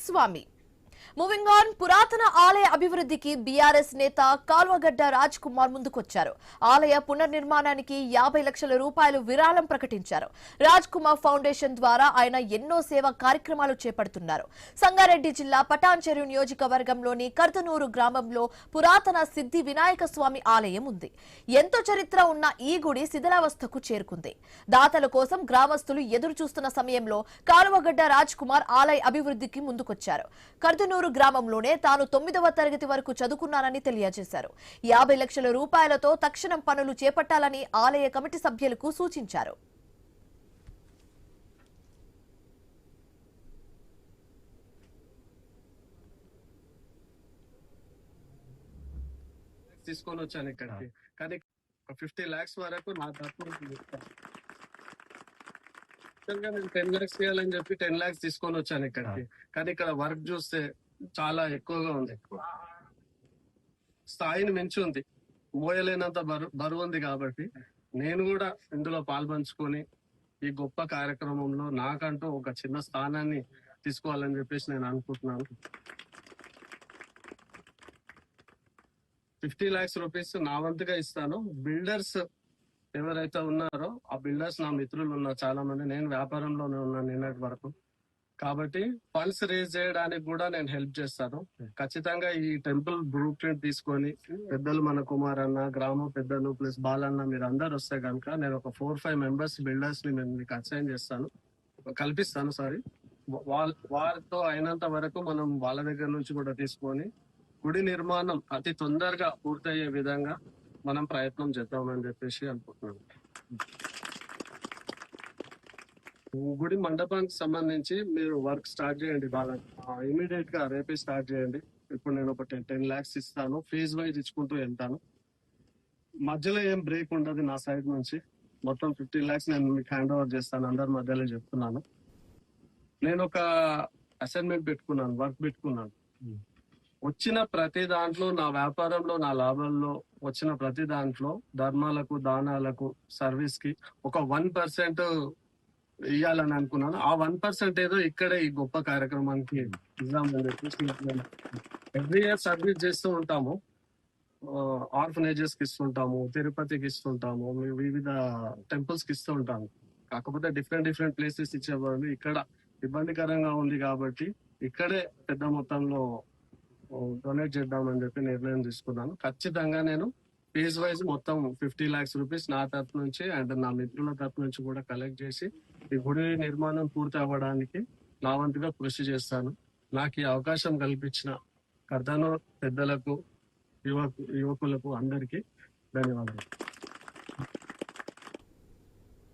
Swamy moving on పురాతన ఆలయ అభివృద్ధికి బీఆర్ఎస్ నేత కాల్వగడ్డ రాజ్ కుమార్ ముందుకొచ్చారు. ఆలయ పునర్నిర్మాణానికి 50 లక్షల రూపాయలు విరాళం ప్రకటించారు. రాజ్ కుమార్ ఫౌండేషన్ ద్వారా ఆయన ఎన్నో సేవా కార్యక్రమాలు చేపడుతున్నారు. సంగారెడ్డి జిల్లా పటాన్చెరు నియోజకవర్గంలోని కర్దనూరు గ్రామంలో పురాతన సిద్ధి వినాయక స్వామి ఆలయం ఉంది. ఎంతో చరిత్ర ఉన్న ఈ గుడి శిథిలావస్థకు చేరుకుంది. దాతల కోసం గ్రామస్తులు ఎదురు చూస్తున్న సమయంలో కాల్వగడ్డ రాజ్ కుమార్ ఆలయ అభివృద్ధికి ముందుకొచ్చారు. కర్దనూరు గ్రామంలోనే తాను 9వ తరగతి వరకు చదువుకున్నానని తెలియజేశారు. 50 లక్షల రూపాయలతో తక్షణం పనులు చేపట్టాలని ఆలయ కమిటీ సభ్యులకు సూచించారు. తీసుకొని వచ్చాను ఇక్కడికి, కానీ 50 lakhs వరకు నా తరఫున నేను 10 lakhs చేయాలని చెప్పి 10 lakhs తీసుకొని వచ్చాను ఇక్కడికి, కానీ ఇక్కడ వర్క్ చూస్తే చాలా ఎక్కువగా ఉంది. స్థాయిని మించి ఉంది, మోయలేనంత బరువు ఉంది. కాబట్టి నేను కూడా ఇందులో పాల్పంచుకొని ఈ గొప్ప కార్యక్రమంలో నాకంటూ ఒక చిన్న స్థానాన్ని తీసుకోవాలని చెప్పేసి నేను అనుకుంటున్నాను. 50 lakhs రూపీస్ నా వంతుగా ఇస్తాను. బిల్డర్స్ ఎవరైతే ఉన్నారో ఆ బిల్డర్స్ నా మిత్రులు ఉన్నారు చాలా మంది. నేను వ్యాపారంలోనే ఉన్నాను నిన్నటి వరకు, కాబట్టి ఫండ్స్ రేజ్ చేయడానికి కూడా నేను హెల్ప్ చేస్తాను. ఖచ్చితంగా ఈ టెంపుల్ బ్లూ ప్రింట్ తీసుకొని పెద్దలు మన కుమార్ అన్న, గ్రామ పెద్దలు ప్లస్ బాలన్న మీరు అందరు వస్తే కనుక నేను ఒక 4-5 మెంబర్స్ బిల్డర్స్ ని నేను మీకు అసైన్ చేస్తాను, కల్పిస్తాను. వారితో అయినంత వరకు మనం వాళ్ళ దగ్గర నుంచి కూడా తీసుకొని గుడి నిర్మాణం అతి తొందరగా పూర్తయ్యే విధంగా మనం ప్రయత్నం చేద్దామని చెప్పేసి అనుకుంటున్నాను. గుడి మండపానికి సంబంధించి మీరు వర్క్ స్టార్ట్ చేయండి, బాగా ఇమీడియట్ గా రేపే స్టార్ట్ చేయండి. ఇప్పుడు నేను ఒక 10 lakhs ఇస్తాను, ఫేజ్ వైజ్ ఇచ్చుకుంటూ వెళ్తాను. మధ్యలో ఏం బ్రేక్ ఉండదు నా సైడ్ నుంచి. మొత్తం 50 lakhs నేను మీకు హ్యాండ్ ఓవర్ చేస్తాను, అందరి మధ్యలో చెప్తున్నాను. నేను ఒక అసైన్మెంట్ పెట్టుకున్నాను, వర్క్ పెట్టుకున్నాను. వచ్చిన ప్రతి దాంట్లో నా వ్యాపారంలో నా లాభంలో వచ్చిన ప్రతి దాంట్లో ధర్మాలకు, దానాలకు, సర్వీస్ కి ఒక 1% ఇవ్వాలని అనుకున్నాను. ఆ 1% ఏదో ఇక్కడే ఈ గొప్ప కార్యక్రమానికి ఇద్దామని చెప్పేసి ఎవ్రీ ఇయర్ సర్వీస్ చేస్తూ ఉంటాము. ఆర్ఫనేజెస్ కి ఇస్తుంటాము, తిరుపతికి ఇస్తుంటాము, వివిధ టెంపుల్స్ కి ఇస్తూ ఉంటాము. కాకపోతే డిఫరెంట్ ప్లేసెస్ ఇచ్చేవాళ్ళు ఇక్కడ ఇబ్బందికరంగా ఉంది కాబట్టి ఇక్కడే పెద్ద మొత్తంలో డొనేట్ చేద్దామని చెప్పి నిర్ణయం తీసుకున్నాను. ఖచ్చితంగా నేను ఫేజ్ వైజ్ మొత్తం 50 lakhs రూపీస్ నా తరఫు నుంచి అండ్ నా మిత్రుల తరఫు నుంచి కూడా కలెక్ట్ చేసి ఈ గుడి నిర్మాణం పూర్తి అవ్వడానికి నా వంతుగా కృషి చేస్తాను. నాకు ఈ అవకాశం కల్పించిన కర్దనూరు పెద్దలకు, యువకులకు అందరికీ ధన్యవాదాలు.